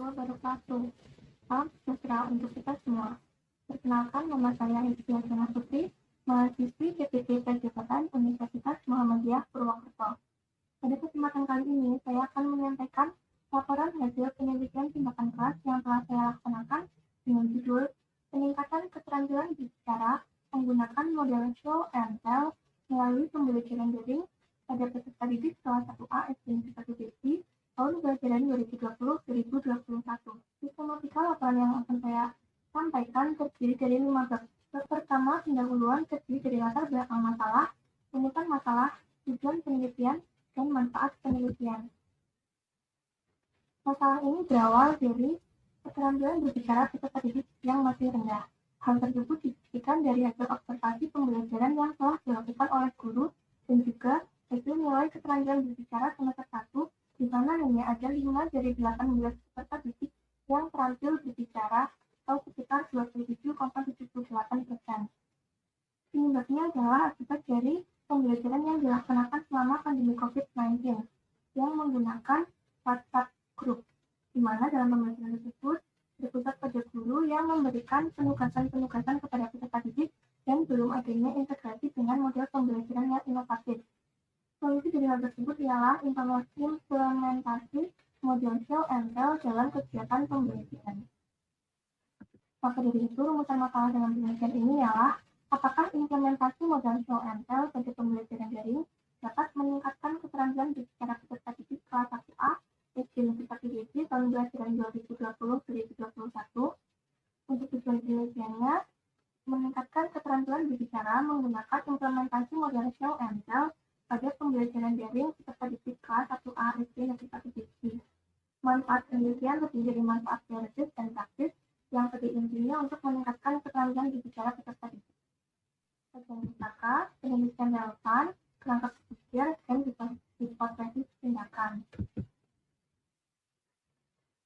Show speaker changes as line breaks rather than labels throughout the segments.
wabarakatuh. Salam sejahtera untuk kita semua. Perkenalkan, nama saya Hizkia Jana Putri, mahasiswi PPT Pejabat Universitas Muhammadiyah Purwokerto. Pada kesempatan kali ini, saya akan menyampaikan laporan hasil penyelidikan tindakan kelas yang telah saya laksanakan dengan judul Peningkatan Keterampilan Berbicara Menggunakan Model Show and Tell melalui Pembelajaran Daring pada peserta didik kelas 1A SD Negeri 1 Desi tahun pelajaran 2020-2021. Sistematika laporan yang akan saya sampaikan terdiri dari 5 bab. Bab pertama, pendahuluan terdiri dari latar belakang masalah, runutan masalah, tujuan penelitian, dan manfaat penelitian. Masalah ini berawal dari keterampilan berbicara peserta didik yang masih rendah. Hal tersebut dibuktikan dari hasil observasi pembelajaran yang telah dilakukan oleh guru dan juga hasil nilai keterampilan berbicara semester 1, di mana hanya ada 5 dari 18 peserta didik yang terampil berbicara atau sekitar 27,78%. Penyebabnya adalah akibat dari pembelajaran yang dilaksanakan selama pandemi COVID-19 yang menggunakan WhatsApp Group, di mana dalam pembelajaran tersebut berpusat pada guru yang memberikan penugasan-penugasan kepada peserta didik dan belum adanya integrasi dengan model pembelajaran yang inovatif. Solusi dari hal tersebut ialah implementasi model show and tell dalam kegiatan pembelajaran. Maka dari itu, rumusan masalah dalam penelitian ini ialah apakah implementasi model show and tell pada pembelajaran daring dapat meningkatkan keterampilan berbicara peserta didik kelas 1A SD Negeri 1 Desi tahun pelajaran 2020-2021. Untuk tujuan penelitiannya, meningkatkan keterampilan berbicara menggunakan implementasi model show and tell pada pembelajaran daring peserta didik kelas 1A SD Negeri 1 Desi. Manfaat penelitian terdiri dari manfaat teoritis dan praktis yang pada intinya untuk meningkatkan keterampilan berbicara peserta didik. Kajian pustaka, penelitian relevan, kerangka berpikir, dan hipotesis tindakan.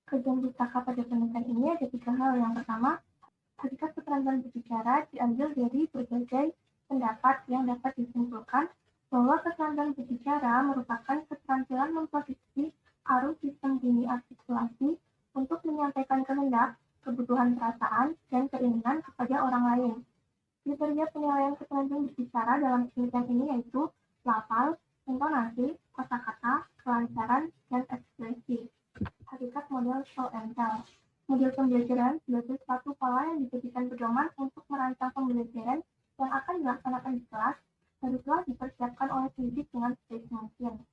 Kajian pustaka pada penelitian ini ada 3 hal. Yang pertama, hakikat keterampilan berbicara diambil dari berbagai pendapat yang dapat disimpulkan bahwa keterampilan berbicara merupakan keterampilan memproduksi arus sistem bunyi artikulasi untuk menyampaikan kehendak, kebutuhan perasaan, dan keinginan kepada orang lain. Kriteria penilaian keterampilan berbicara dalam penelitian ini yaitu lafal, intonasi, kosakata, kelancaran, dan ekspresi. Hakikat model show and tell. Model pembelajaran sebagai suatu pola yang dijadikan pedoman untuk merancang pembelajaran yang akan dilaksanakan di kelas haruslah dipersiapkan oleh pendidik dengan sebaik mungkin.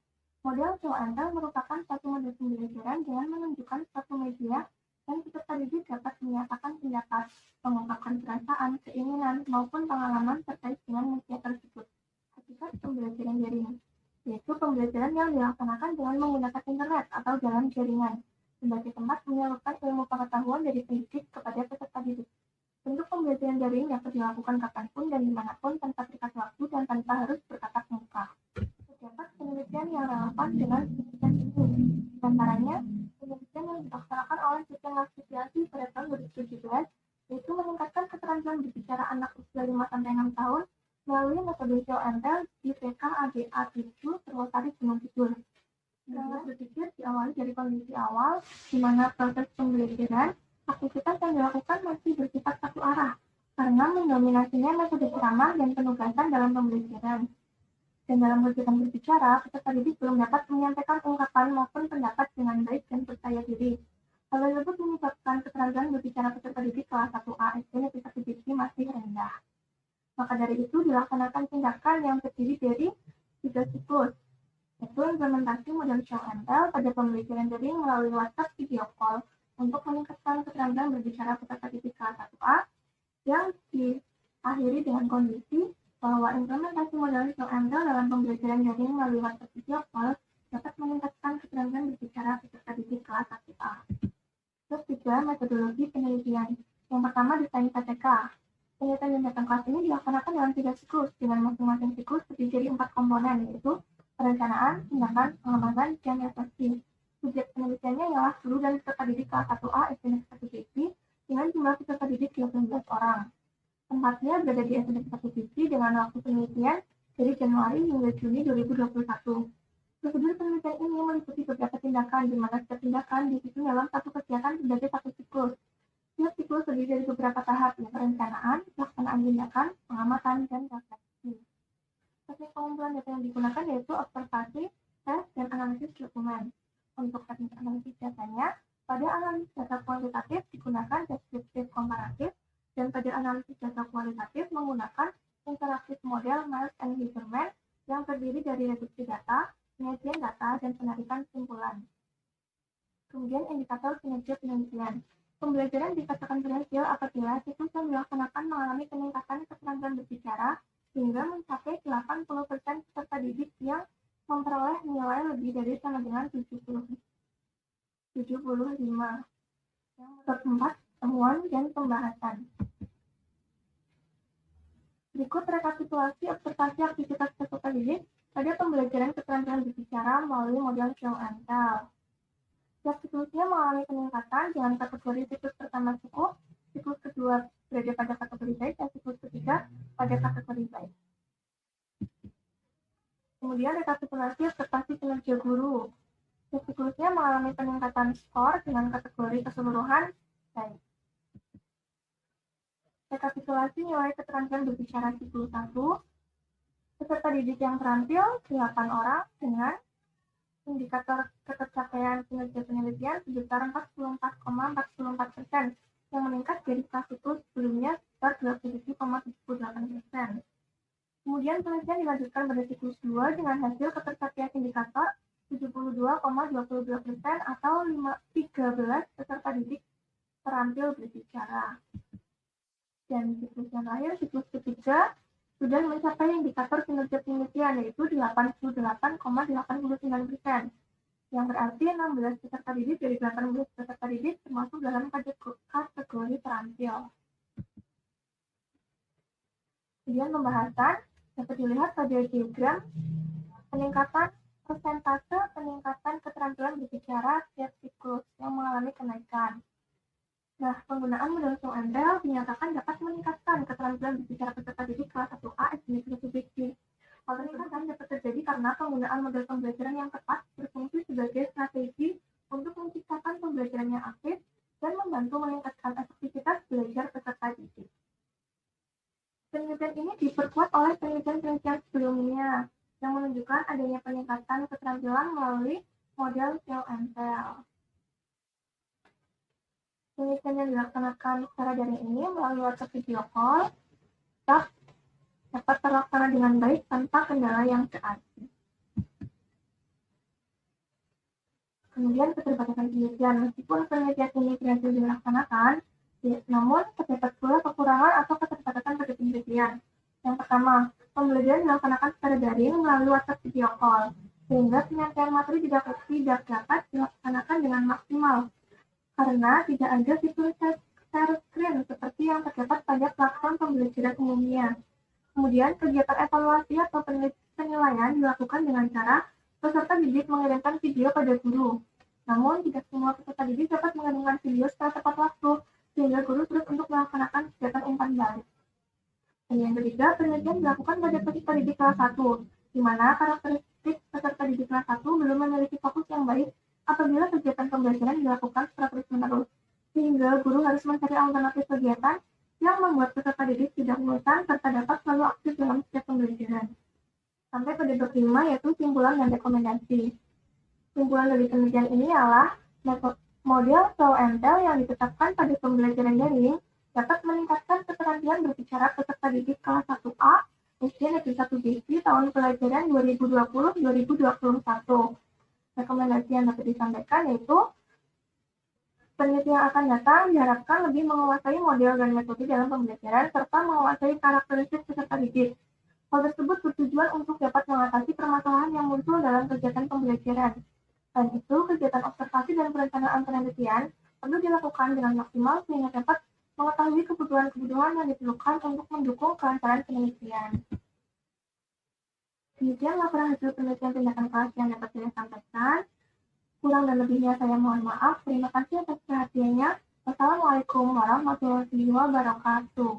Model show and tell merupakan suatu model pembelajaran dengan menunjukkan suatu media dan peserta didik dapat menyatakan pendapat, mengungkapkan perasaan, keinginan, maupun pengalaman terkait dengan media tersebut. Hakikat pembelajaran daring, yaitu pembelajaran yang dilaksanakan dengan menggunakan internet atau dalam jaringan, sebagai tempat menyalurkan ilmu pengetahuan dari pendidik kepada peserta didik. Bentuk pembelajaran daring dapat dilakukan kapanpun dan dimanapun tanpa terikat waktu dan tanpa harus bertatap muka. Terdapat penelitian yang relevan dengan penelitian ini, antaranya penelitian yang dilaksanakan oleh Sistem Asosiasi pada tahun 2017, yaitu meningkatkan keterampilan berbicara anak usia 5-6 tahun melalui metode show and tell di TK ADA 7 Purwosari Gunung Kidul. Kerangka berpikir diawali dari kondisi awal, di mana proses pembelajaran, aktivitas yang dilakukan masih bersifat satu arah, karena mendominasinya metode ceramah dan penugasan dalam pembelajaran. Dan dalam kegiatan berbicara, peserta didik belum dapat menyampaikan ungkapan maupun pendapat dengan baik dan percaya diri. Hal tersebut menyebabkan keterampilan berbicara peserta didik kelas 1A SD Negeri 1 Desi masih rendah. Maka dari itu dilaksanakan tindakan yang terdiri dari 3 siklus, yaitu implementasi model show and tell pada pembelajaran daring melalui WhatsApp video call untuk meningkatkan keterampilan berbicara peserta didik kelas 1A yang diakhiri dengan kondisi bahwa implementasi model show and tell dalam pembelajaran daring melalui WhatsApp video call dapat meningkatkan keterampilan berbicara peserta didik kelas 1A. Terus juga metodologi penelitian. Yang pertama, desain PTK. Penelitian yang datang kelas ini dilaksanakan dalam 3 siklus dengan masing-masing siklus terdiri dari 4 komponen, yaitu perencanaan, tindakan, pengemasan, dan refleksi. Subjek penelitiannya ialah guru dan peserta didik kelas 1A SD Negeri 1 Desi dengan jumlah peserta didik 18 orang. Tempatnya berada di SD Negeri 1 Desi dengan waktu penelitian dari Januari hingga Juni 2021. Prosedur penelitian ini meliputi beberapa tindakan, di mana setiap tindakan disusun dalam satu kegiatan sebagai satu siklus. Setiap siklus terdiri dari beberapa tahap, yaitu perencanaan, pelaksanaan tindakan, pengamatan, dan refleksi. Teknik pengumpulan data yang digunakan yaitu observasi, tes, dan analisis dokumen. Untuk teknik analisis datanya, pada analisis data kuantitatif digunakan deskriptif komparatif, dan pada analisis data kualitatif menggunakan interaktif model Miles and Lieberman yang terdiri dari reduksi data, penyajian data, dan penarikan kesimpulan. Kemudian indikator kinerja penelitian. Pembelajaran dikatakan berhasil apabila siklus yang dilaksanakan mengalami peningkatan keterampilan berbicara hingga mencapai 80% peserta didik yang memperoleh nilai lebih dari sama dengan 75. Yang keempat, temuan dan pembahasan. Berikut rekapitulasi observasi aktivitas peserta didik pada pembelajaran keterampilan berbicara melalui model show and tell. Setiap siklusnya mengalami peningkatan dengan kategori siklus pertama cukup, siklus kedua berada pada kategori baik, dan siklus ketiga pada kategori baik. Kemudian rekapitulasi observasi kinerja guru. Setiap siklusnya mengalami peningkatan skor dengan kategori keseluruhan baik. Rekapitulasi nilai keterampilan berbicara siklus 1, peserta didik yang terampil 8 orang dengan indikator ketercapaian kinerja penelitian sebesar 44,44%, yang meningkat dari siklus sebelumnya sekitar 27,78%. Kemudian penelitian dilanjutkan pada siklus 2 dengan hasil ketercapaian indikator 72,22% atau 13 peserta didik terampil berbicara. Dan siklus yang terakhir, siklus ketiga, sudah mencapai indikator kinerja penelitian yaitu 88,89%, yang berarti 16 peserta didik dari 18 peserta didik termasuk dalam kategori terampil. Kemudian pembahasan dapat dilihat pada diagram peningkatan persentase peningkatan keterampilan berbicara setiap siklus yang mengalami kenaikan. Nah, penggunaan model show and tell dinyatakan dapat meningkatkan keterampilan berbicara peserta didik kelas 1A SD subjektif. Hal peningkatan dapat terjadi karena penggunaan model pembelajaran yang tepat berfungsi sebagai strategi untuk menciptakan pembelajaran yang aktif dan membantu meningkatkan efektivitas belajar peserta didik. Penelitian ini diperkuat oleh penelitian-penelitian sebelumnya yang menunjukkan adanya peningkatan keterampilan melalui model show and tell. Penelitian yang dilaksanakan secara daring ini melalui WhatsApp video call dapat terlaksana dengan baik tanpa kendala yang berarti. Kemudian keterbatasan penelitian. Meskipun penelitian ini berhasil dilaksanakan, namun terdapat pula kekurangan atau keterbatasan pada penelitian. Yang pertama, pembelajaran dilaksanakan secara daring melalui WhatsApp video call, sehingga penyampaian materi tidak dapat dilaksanakan dengan maksimal karena tidak ada fitur share screen seperti yang terdapat pada platform pembelajaran umumnya. Kemudian, kegiatan evaluasi atau penilaian dilakukan dengan cara peserta didik mengirimkan video pada guru. Namun, tidak semua peserta didik dapat mengirimkan video secara tepat waktu, sehingga guru sulit untuk melaksanakan kegiatan umpan balik. Dan yang ketiga, penelitian dilakukan pada peserta didik kelas 1, di mana karakteristik peserta didik kelas 1 belum memiliki fokus yang baik apabila kegiatan pembelajaran dilakukan secara terus-menerus, sehingga guru harus mencari alternatif kegiatan yang membuat peserta didik tidak bosan serta dapat selalu aktif dalam setiap pembelajaran. Sampai pada bab 5 yaitu simpulan dan rekomendasi. Simpulan dari penelitian ini adalah model show and tell yang ditetapkan pada pembelajaran daring dapat meningkatkan keterampilan berbicara peserta didik kelas 1A SD Negeri 1 Desi tahun pelajaran 2020-2021. Rekomendasi yang dapat disampaikan yaitu peneliti yang akan datang diharapkan lebih menguasai model dan metode dalam pembelajaran serta menguasai karakteristik peserta didik. Hal tersebut bertujuan untuk dapat mengatasi permasalahan yang muncul dalam kegiatan pembelajaran. Selain itu, kegiatan observasi dan perencanaan penelitian perlu dilakukan dengan maksimal sehingga dapat mengetahui kebutuhan-kebutuhan yang diperlukan untuk mendukung kelancaran penelitian. Demikian laporan hasil penelitian tindakan kelas yang dapat saya sampaikan. Kurang dan lebihnya saya mohon maaf. Terima kasih atas perhatiannya. Wassalamualaikum warahmatullahi wabarakatuh.